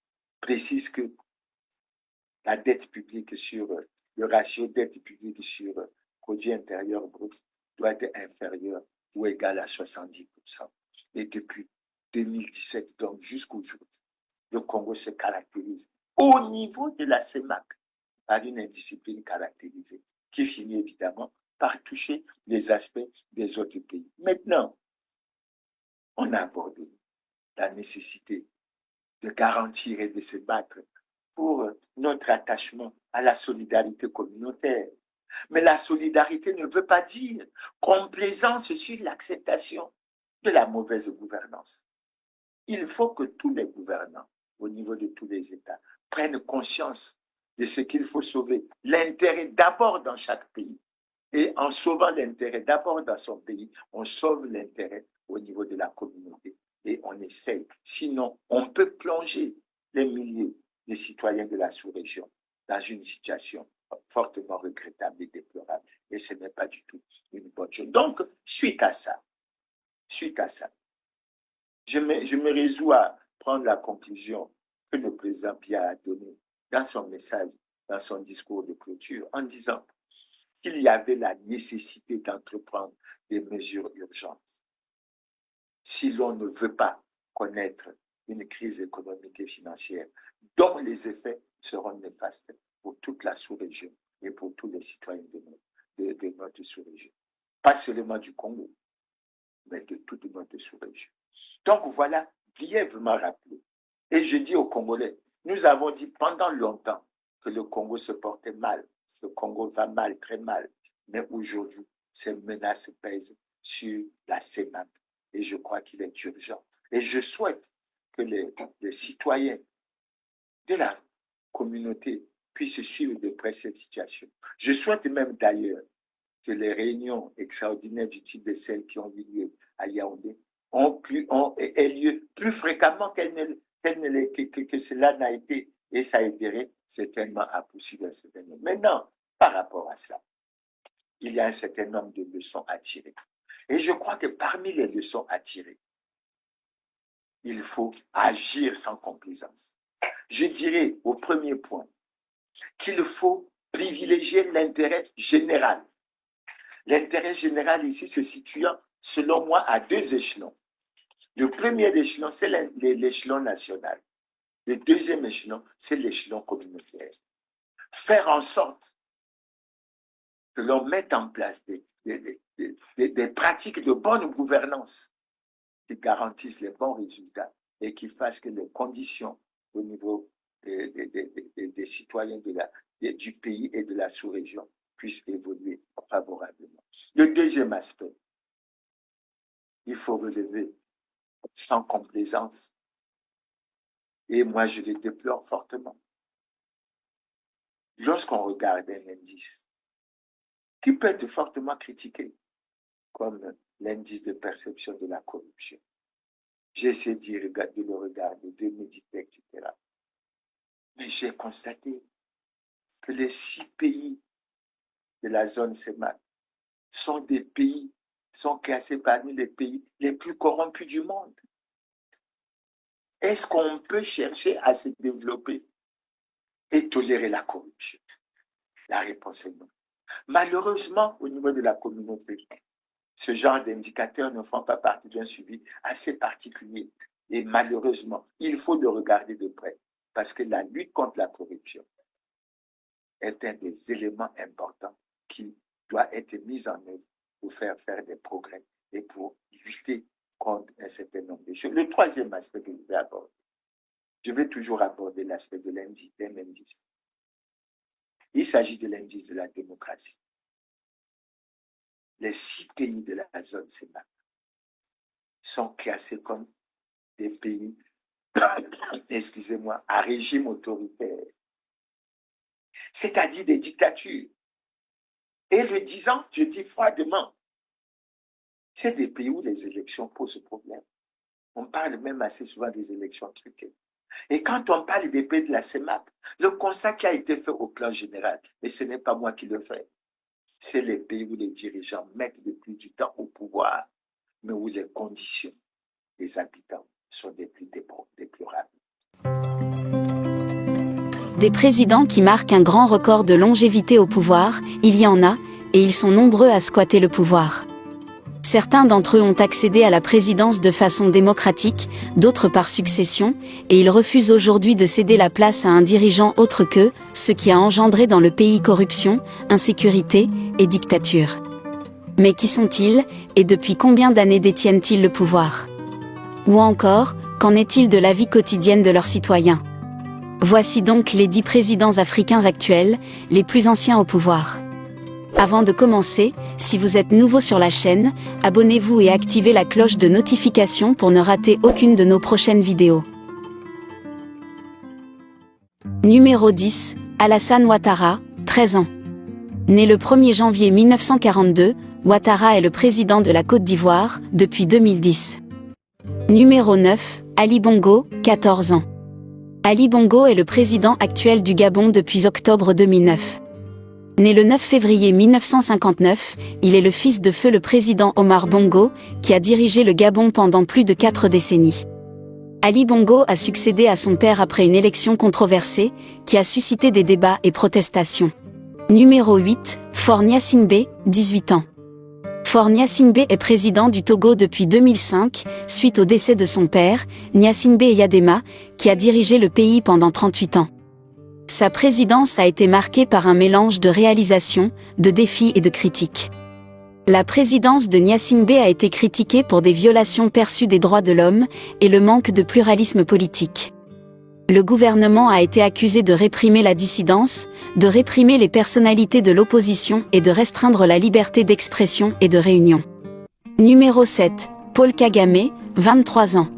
précise que la dette publique le ratio dette publique sur produit intérieur brut doit être inférieur ou égal à 70%. Et depuis 2017, donc jusqu'aujourd'hui, le Congo se caractérise au niveau de la CEMAC par une indiscipline caractérisée qui finit évidemment par toucher les aspects des autres pays. Maintenant, on a abordé la nécessité de garantir et de se battre pour notre attachement à la solidarité communautaire. Mais la solidarité ne veut pas dire complaisance sur l'acceptation de la mauvaise gouvernance. Il faut que tous les gouvernants, au niveau de tous les États, prennent conscience de ce qu'il faut sauver. L'intérêt d'abord dans chaque pays. Et en sauvant l'intérêt d'abord dans son pays, on sauve l'intérêt au niveau de la communauté. Et on essaye. Sinon, on peut plonger les milliers de citoyens de la sous-région dans une situation fortement regrettable et déplorable. Et ce n'est pas du tout une bonne chose. Donc, suite à ça, je me résous à prendre la conclusion que le président Biya a donnée dans son message, dans son discours de clôture, en disant qu'il y avait la nécessité d'entreprendre des mesures urgentes. Si l'on ne veut pas connaître une crise économique et financière dont les effets seront néfastes pour toute la sous-région et pour tous les citoyens de notre sous-région. Pas seulement du Congo, mais de toute notre sous-région. Donc voilà, brièvement rappelé. Et je dis aux Congolais, nous avons dit pendant longtemps que le Congo se portait mal. Le Congo va mal, très mal. Mais aujourd'hui, ces menaces pèsent sur la CEMAC. Et je crois qu'il est urgent. Et je souhaite que les citoyens de la communauté puissent suivre de près cette situation. Je souhaite même d'ailleurs que les réunions extraordinaires du type de celles qui ont eu lieu à Yaoundé aient lieu plus fréquemment que cela n'a été, et ça aiderait certainement à poursuivre un certain nombre. Maintenant, par rapport à ça, il y a un certain nombre de leçons à tirer. Et je crois que parmi les leçons à tirer, il faut agir sans complaisance. Je dirais au premier point qu'il faut privilégier l'intérêt général. L'intérêt général ici se situant, selon moi, à deux échelons. Le premier échelon, c'est l'échelon national. Le deuxième échelon, c'est l'échelon communautaire. Faire en sorte que l'on mette en place des pratiques de bonne gouvernance qui garantissent les bons résultats et qui fassent que les conditions au niveau des citoyens du pays et de la sous-région puissent évoluer favorablement. Le deuxième aspect, il faut relever sans complaisance, et moi je le déplore fortement. Lorsqu'on regarde un indice qui peut être fortement critiqué, comme l'indice de perception de la corruption, j'ai essayé de le regarder, de méditer, etc. Mais j'ai constaté que les 6 pays de la zone CEMAC sont classés parmi les pays les plus corrompus du monde. Est-ce qu'on peut chercher à se développer et tolérer la corruption? La réponse est non. Malheureusement, au niveau de la communauté, ce genre d'indicateurs ne font pas partie d'un suivi assez particulier. Et malheureusement, il faut le regarder de près parce que la lutte contre la corruption est un des éléments importants qui doit être mis en œuvre pour faire des progrès et pour lutter contre un certain nombre de choses. Le troisième aspect que je vais aborder, je vais toujours aborder l'aspect de l'indice. Il s'agit de l'indice de la démocratie. Les 6 pays de la zone CEMAC sont classés comme des pays, excusez-moi, à régime autoritaire, c'est-à-dire des dictatures. Et le disant, je dis froidement, c'est des pays où les élections posent problème. On parle même assez souvent des élections truquées. Et quand on parle des pays de la CEMAC, le constat qui a été fait au plan général, et ce n'est pas moi qui le fais, c'est les pays où les dirigeants mettent depuis du temps au pouvoir, mais où les conditions des habitants sont des plus déplorables. Des présidents qui marquent un grand record de longévité au pouvoir, il y en a, et ils sont nombreux à squatter le pouvoir. Certains d'entre eux ont accédé à la présidence de façon démocratique, d'autres par succession, et ils refusent aujourd'hui de céder la place à un dirigeant autre qu'eux, ce qui a engendré dans le pays corruption, insécurité et dictature. Mais qui sont-ils, et depuis combien d'années détiennent-ils le pouvoir? Ou encore, qu'en est-il de la vie quotidienne de leurs citoyens? Voici donc les 10 présidents africains actuels, les plus anciens au pouvoir. Avant de commencer, si vous êtes nouveau sur la chaîne, abonnez-vous et activez la cloche de notification pour ne rater aucune de nos prochaines vidéos. Numéro 10, Alassane Ouattara, 13 ans. Né le 1er janvier 1942, Ouattara est le président de la Côte d'Ivoire depuis 2010. Numéro 9, Ali Bongo, 14 ans. Ali Bongo est le président actuel du Gabon depuis octobre 2009. Né le 9 février 1959, il est le fils de feu le président Omar Bongo, qui a dirigé le Gabon pendant plus de 4 décennies. Ali Bongo a succédé à son père après une élection controversée, qui a suscité des débats et protestations. Numéro 8, Faure Gnassingbé, 18 ans. Faure Gnassingbé est président du Togo depuis 2005, suite au décès de son père, Gnassingbé Eyadema, qui a dirigé le pays pendant 38 ans. Sa présidence a été marquée par un mélange de réalisations, de défis et de critiques. La présidence de Gnassingbé a été critiquée pour des violations perçues des droits de l'homme et le manque de pluralisme politique. Le gouvernement a été accusé de réprimer la dissidence, de réprimer les personnalités de l'opposition et de restreindre la liberté d'expression et de réunion. Numéro 7, Paul Kagame, 23 ans.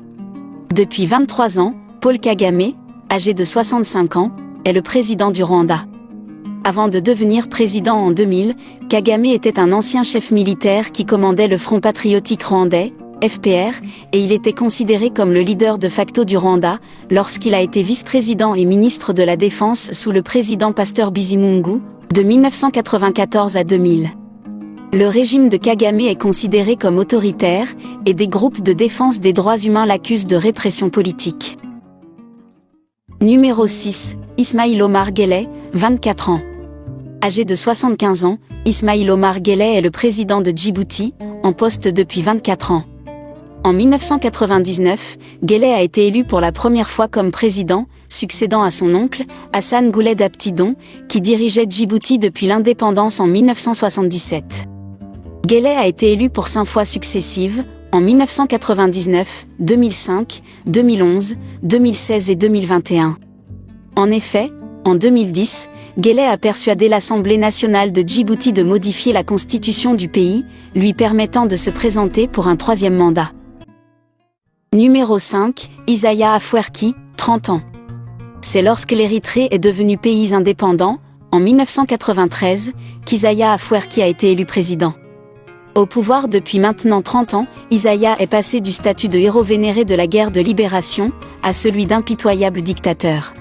Depuis 23 ans, Paul Kagame, âgé de 65 ans, est le président du Rwanda. Avant de devenir président en 2000, Kagame était un ancien chef militaire qui commandait le Front patriotique rwandais, FPR, et il était considéré comme le leader de facto du Rwanda, lorsqu'il a été vice-président et ministre de la Défense sous le président Pasteur Bizimungu, de 1994 à 2000. Le régime de Kagame est considéré comme autoritaire, et des groupes de défense des droits humains l'accusent de répression politique. Numéro 6, Ismaïl Omar Guelleh, 24 ans. Âgé de 75 ans, Ismaïl Omar Guelleh est le président de Djibouti, en poste depuis 24 ans. En 1999, Guelleh a été élu pour la première fois comme président, succédant à son oncle, Hassan Gouled Abtidon, qui dirigeait Djibouti depuis l'indépendance en 1977. Guelleh a été élu pour 5 fois successives, en 1999, 2005, 2011, 2016 et 2021. En effet, en 2010, Guelleh a persuadé l'Assemblée nationale de Djibouti de modifier la constitution du pays, lui permettant de se présenter pour un 3e mandat. Numéro 5, Isaias Afwerki, 30 ans. C'est lorsque l'Érythrée est devenu pays indépendant, en 1993, qu'Isaias Afwerki a été élu président. Au pouvoir depuis maintenant 30 ans, Isaias est passé du statut de héros vénéré de la guerre de libération, à celui d'impitoyable dictateur.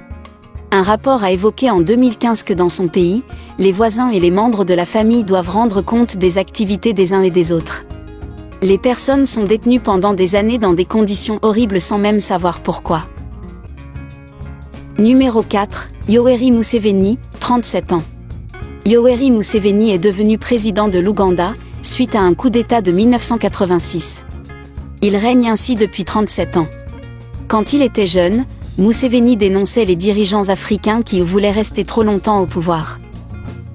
Un rapport a évoqué en 2015 que dans son pays, les voisins et les membres de la famille doivent rendre compte des activités des uns et des autres. Les personnes sont détenues pendant des années dans des conditions horribles sans même savoir pourquoi. Numéro 4, Yoweri Museveni, 37 ans. Yoweri Museveni est devenu président de l'Ouganda, suite à un coup d'État de 1986. Il règne ainsi depuis 37 ans. Quand il était jeune, Museveni dénonçait les dirigeants africains qui voulaient rester trop longtemps au pouvoir.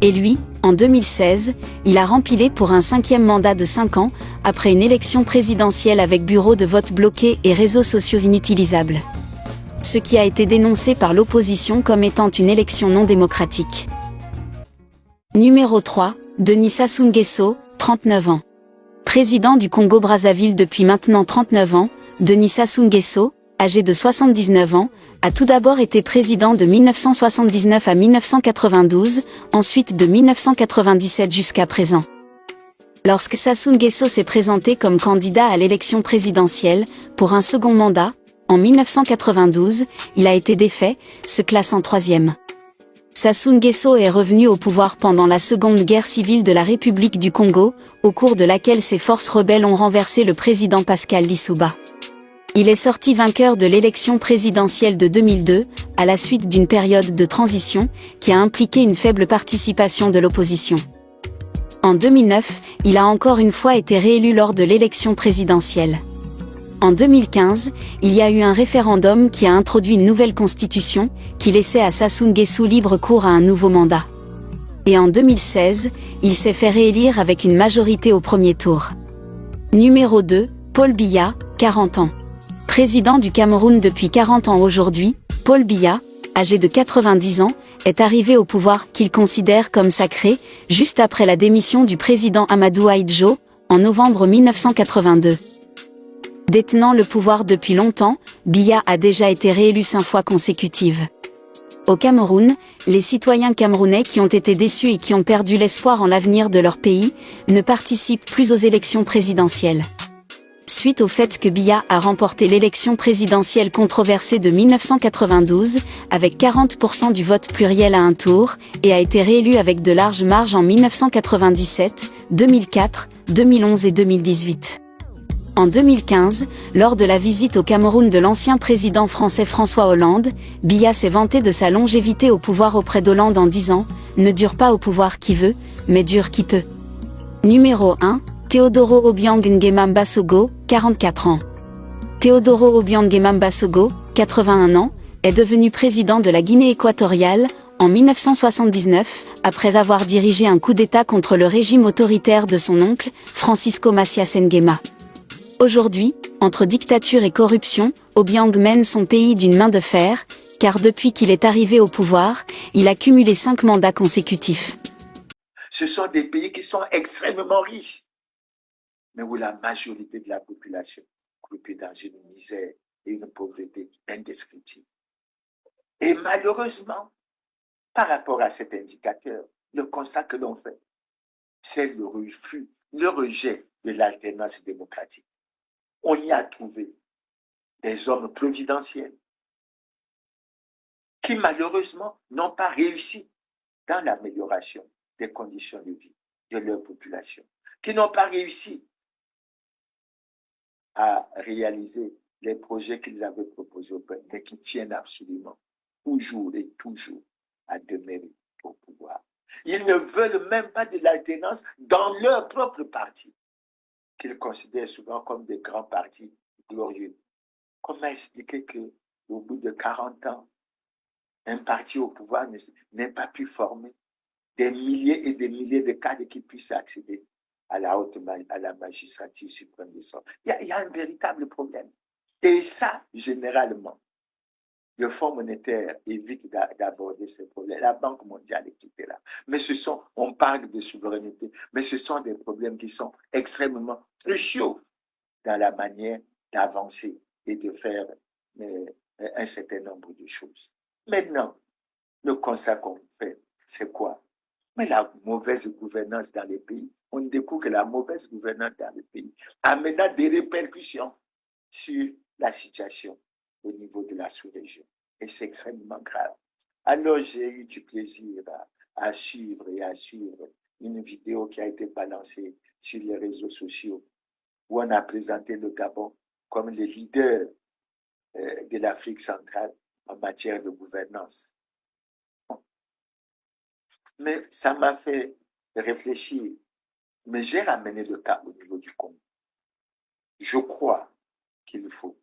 Et lui, en 2016, il a rempilé pour un 5e mandat de 5 ans, après une élection présidentielle avec bureau de vote bloqué et réseaux sociaux inutilisables. Ce qui a été dénoncé par l'opposition comme étant une élection non démocratique. Numéro 3, Denis Sassou Nguesso, 39 ans. Président du Congo-Brazzaville depuis maintenant 39 ans, Denis Sassou Nguesso, âgé de 79 ans, a tout d'abord été président de 1979 à 1992, ensuite de 1997 jusqu'à présent. Lorsque Sassou Nguesso s'est présenté comme candidat à l'élection présidentielle, pour un second mandat, en 1992, il a été défait, se classant 3e. Sassou Nguesso est revenu au pouvoir pendant la Seconde Guerre civile de la République du Congo, au cours de laquelle ses forces rebelles ont renversé le président Pascal Lissouba. Il est sorti vainqueur de l'élection présidentielle de 2002, à la suite d'une période de transition, qui a impliqué une faible participation de l'opposition. En 2009, il a encore une fois été réélu lors de l'élection présidentielle. En 2015, il y a eu un référendum qui a introduit une nouvelle constitution, qui laissait à Sassou Nguesso libre cours à un nouveau mandat. Et en 2016, il s'est fait réélire avec une majorité au premier tour. Numéro 2, Paul Biya, 40 ans. Président du Cameroun depuis 40 ans aujourd'hui, Paul Biya, âgé de 90 ans, est arrivé au pouvoir qu'il considère comme sacré, juste après la démission du président Amadou Ahidjo, en novembre 1982. Détenant le pouvoir depuis longtemps, Biya a déjà été réélu 5 fois consécutives. Au Cameroun, les citoyens camerounais qui ont été déçus et qui ont perdu l'espoir en l'avenir de leur pays, ne participent plus aux élections présidentielles. Suite au fait que Biya a remporté l'élection présidentielle controversée de 1992, avec 40% du vote pluriel à un tour, et a été réélu avec de larges marges en 1997, 2004, 2011 et 2018. En 2015, lors de la visite au Cameroun de l'ancien président français François Hollande, Biya s'est vanté de sa longévité au pouvoir auprès d'Hollande en disant « Ne dure pas au pouvoir qui veut, mais dure qui peut ». Numéro 1, Teodoro Obiang Nguema Mbasogo, 44 ans. Teodoro Obiang Nguema Mbasogo, 81 ans, est devenu président de la Guinée équatoriale en 1979, après avoir dirigé un coup d'État contre le régime autoritaire de son oncle, Francisco Macias Nguema. Aujourd'hui, entre dictature et corruption, Obiang mène son pays d'une main de fer, car depuis qu'il est arrivé au pouvoir, il a cumulé 5 mandats consécutifs. Ce sont des pays qui sont extrêmement riches, mais où la majorité de la population est dans une misère et une pauvreté indescriptible. Et malheureusement, par rapport à cet indicateur, le constat que l'on fait, c'est le refus, le rejet de l'alternance démocratique. On y a trouvé des hommes providentiels qui malheureusement n'ont pas réussi dans l'amélioration des conditions de vie de leur population, qui n'ont pas réussi à réaliser les projets qu'ils avaient proposés au peuple, mais qui tiennent absolument toujours et toujours à demeurer au pouvoir. Ils ne veulent même pas de l'alternance dans leur propre parti, qu'ils considèrent souvent comme des grands partis glorieux. Comment expliquer qu'au bout de 40 ans, un parti au pouvoir n'ait pas pu former des milliers et des milliers de cadres qui puissent accéder à la magistrature suprême de son. Il y a un véritable problème. Et ça, généralement, le Fonds monétaire évite d'aborder ces problèmes. La Banque mondiale est là. Mais on parle de souveraineté, mais ce sont des problèmes qui sont extrêmement cruciaux dans la manière d'avancer et de faire un certain nombre de choses. Maintenant, le constat qu'on fait, c'est quoi? Mais la mauvaise gouvernance dans les pays, on découvre que la mauvaise gouvernance dans les pays amène des répercussions sur la situation au niveau de la sous-région. Et c'est extrêmement grave. Alors, j'ai eu du plaisir à suivre une vidéo qui a été balancée sur les réseaux sociaux où on a présenté le Gabon comme le leader de l'Afrique centrale en matière de gouvernance. Mais ça m'a fait réfléchir. Mais j'ai ramené le cas au niveau du Congo. Je crois qu'il faut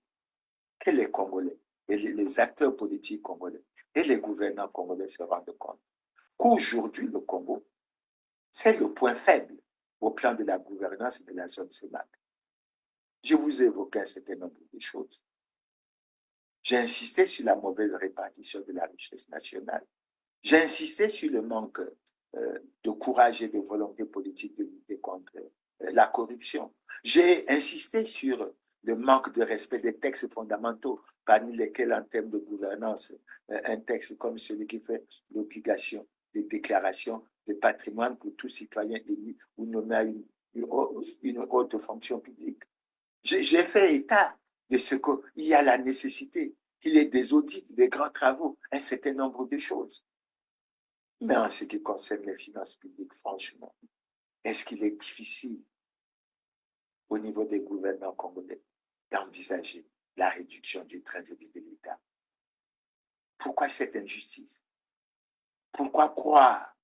que les Congolais et les acteurs politiques congolais et les gouvernants congolais se rendent compte qu'aujourd'hui, le Congo, c'est le point faible au plan de la gouvernance de la zone CEMAC. Je vous ai évoqué un certain nombre de choses. J'ai insisté sur la mauvaise répartition de la richesse nationale. J'ai insisté sur le manque de courage et de volonté politique de lutter contre la corruption. J'ai insisté sur le manque de respect des textes fondamentaux, parmi lesquels, en termes de gouvernance, un texte comme celui qui fait l'obligation des déclarations de patrimoine pour tout citoyen élu ou nommé à une haute fonction publique. J'ai fait état de ce qu'il y a la nécessité qu'il y ait des audits, des grands travaux, un certain nombre de choses. Mais en ce qui concerne les finances publiques, franchement, est-ce qu'il est difficile au niveau des gouvernants congolais d'envisager la réduction du train de vie de l'État? Pourquoi cette injustice? Pourquoi croire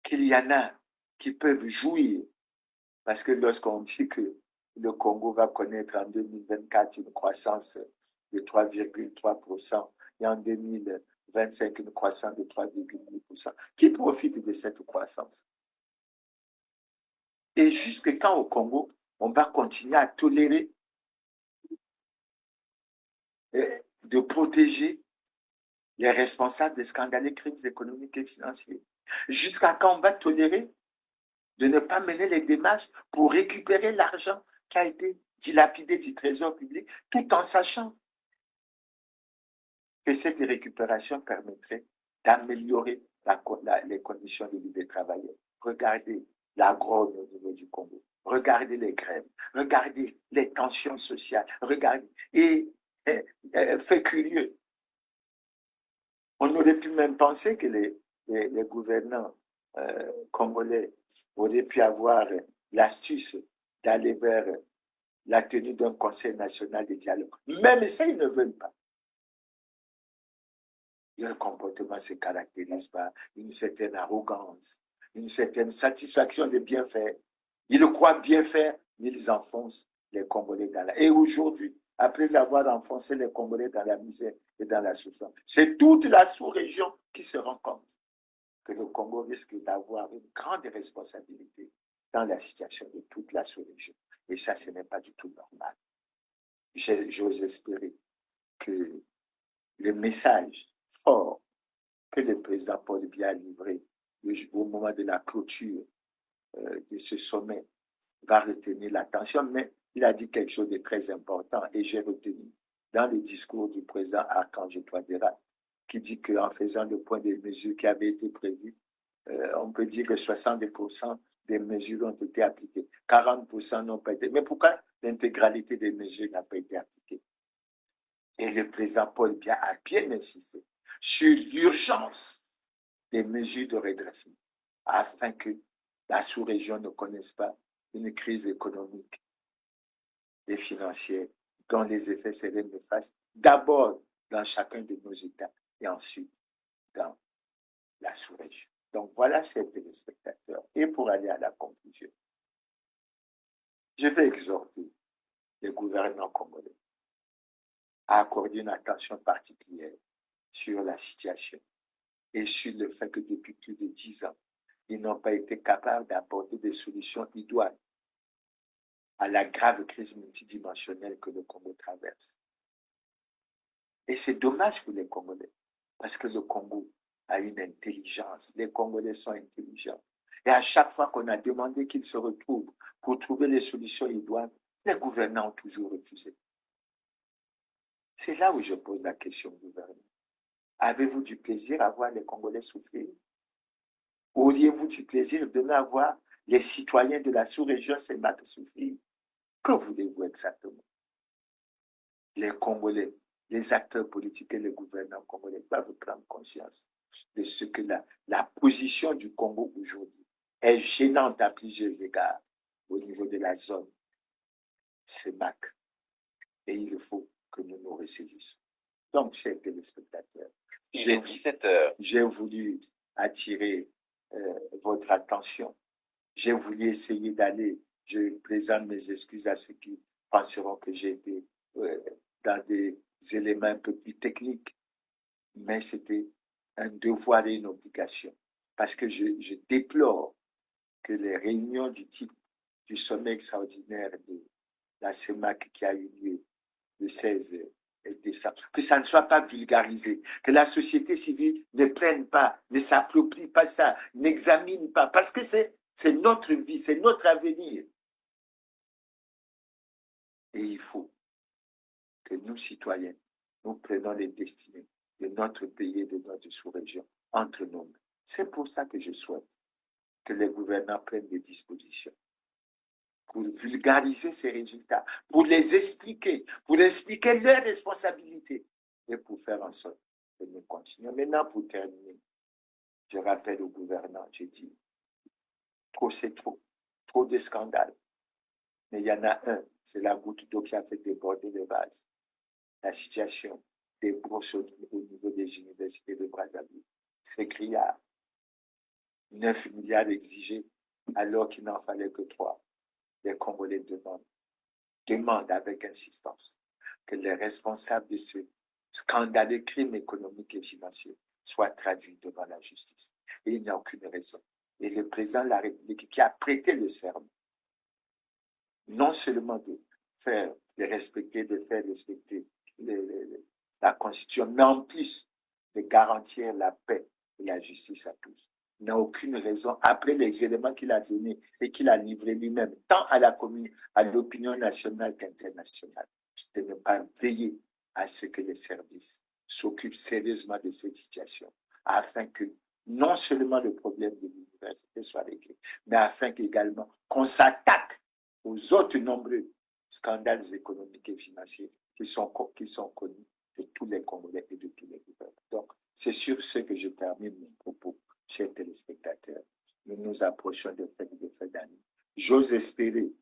qu'il y en a qui peuvent jouir? Parce que lorsqu'on dit que le Congo va connaître en 2024 une croissance de 3,3% et en 2025 une croissance de 3,8%, qui profite de cette croissance? Et jusqu'à quand au Congo, on va continuer à tolérer de protéger les responsables des scandaleux crimes économiques et financiers? Jusqu'à quand on va tolérer de ne pas mener les démarches pour récupérer l'argent qui a été dilapidé du trésor public, tout en sachant que cette récupération permettrait d'améliorer les conditions de vie des travailleurs? Regardez la grogne au niveau du Congo. Regardez les grèves. Regardez les tensions sociales. Regardez. Et fait curieux. On aurait pu même penser que les gouvernants congolais auraient pu avoir l'astuce d'aller vers la tenue d'un conseil national de dialogue. Même ça, ils ne veulent pas. Leur comportement se caractérise par une certaine arrogance, une certaine satisfaction de bien faire. Ils croient bien faire, mais ils enfoncent les Congolais dans la... Et aujourd'hui, après avoir enfoncé les Congolais dans la misère et dans la souffrance, c'est toute la sous-région qui se rend compte que le Congo risque d'avoir une grande responsabilité dans la situation de toute la sous-région. Et ça, ce n'est pas du tout normal. J'ose espérer que le message fort que le président Paul Biya a livré au moment de la clôture de ce sommet va retenir l'attention, mais il a dit quelque chose de très important et j'ai retenu dans le discours du président Archange Touadéra qui dit qu'en faisant le point des mesures qui avaient été prévues, on peut dire que 70% des mesures ont été appliquées, 40% n'ont pas été. Mais pourquoi l'intégralité des mesures n'a pas été appliquée? Et le président Paul Biya a bien insisté sur l'urgence des mesures de redressement afin que la sous-région ne connaisse pas une crise économique et financière dont les effets seraient néfastes, d'abord dans chacun de nos États et ensuite dans la sous-région. Donc voilà, chers téléspectateurs. Et pour aller à la conclusion, je vais exhorter les gouvernants congolais à accorder une attention particulière sur la situation et sur le fait que depuis plus de 10 ans, ils n'ont pas été capables d'apporter des solutions idoines à la grave crise multidimensionnelle que le Congo traverse. Et c'est dommage pour les Congolais, parce que le Congo a une intelligence. Les Congolais sont intelligents. Et à chaque fois qu'on a demandé qu'ils se retrouvent pour trouver les solutions idoines, les gouvernants ont toujours refusé. C'est là où je pose la question au gouvernement. Avez-vous du plaisir à voir les Congolais souffrir? Auriez-vous du plaisir de ne voir les citoyens de la sous-région se battre souffrir? Que voulez-vous exactement? Les Congolais, les acteurs politiques et les gouvernants congolais doivent prendre conscience de ce que la position du Congo aujourd'hui est gênante à plusieurs égards au niveau de la zone CEMAC. Et il faut que nous nous ressaisissions. Donc, chers téléspectateurs, j'ai voulu attirer votre attention. J'ai voulu essayer d'aller, je présente mes excuses à ceux qui penseront que j'ai été dans des éléments un peu plus techniques, mais c'était un devoir et une obligation. Parce que je déplore que les réunions du type du sommet extraordinaire de la CEMAC qui a eu lieu le 16 décembre, que ça ne soit pas vulgarisé, que la société civile ne prenne pas, ne s'approprie pas ça, n'examine pas, parce que c'est notre vie, c'est notre avenir. Et il faut que nous, citoyens, nous prenions les destinées de notre pays et de notre sous-région entre nos mains. C'est pour ça que je souhaite que les gouvernants prennent des dispositions pour vulgariser ces résultats, pour les expliquer, pour expliquer leurs responsabilités et pour faire en sorte que nous continuions. Maintenant, pour terminer, je rappelle aux gouvernants, j'ai dit, trop c'est trop de scandales. Mais il y en a un, c'est la goutte d'eau qui a fait déborder le vase. La situation des bourses au niveau des universités de Brazzaville. C'est criard. 9 milliards exigés alors qu'il n'en fallait que 3. Les Congolais demandent avec insistance que les responsables de ce scandaleux crime économique et financier soient traduits devant la justice. Et il n'y a aucune raison. Et le président de la République qui a prêté le serment, non seulement de faire respecter la Constitution, mais en plus de garantir la paix et la justice à tous. Il n'a aucune raison, après les éléments qu'il a donnés et qu'il a livrés lui-même, tant à l'opinion nationale qu'internationale, de ne pas veiller à ce que les services s'occupent sérieusement de cette situation, afin que non seulement le problème de l'université soit réglé, mais afin qu'également qu'on s'attaque aux autres nombreux scandales économiques et financiers qui sont connus de tous les Congolais et de tous les gouvernements. Donc, c'est sur ce que je termine mon propos, chers téléspectateurs. Nous nous approchons des fêtes d'année. J'ose espérer,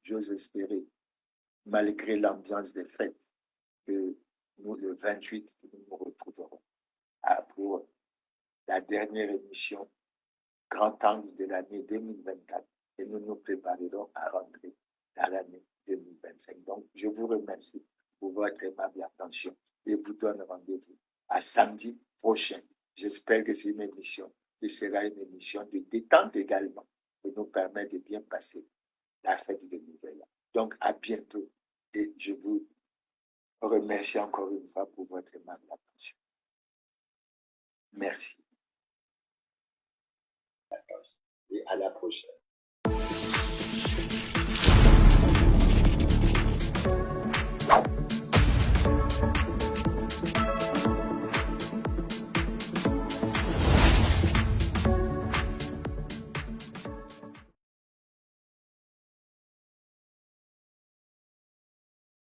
malgré l'ambiance des fêtes, que nous, le 28, nous nous retrouverons pour la dernière émission Grand Angle de l'année 2024 et nous nous préparerons à rentrer dans l'année 2025. Donc, je vous remercie pour votre aimable attention et vous donne rendez-vous à samedi prochain. J'espère que c'est une émission qui sera une émission de détente également pour nous permettre de bien passer la fête de Nouvel An. Donc, à bientôt et je vous remercie encore une fois pour votre aimable attention. Merci. Et à la prochaine.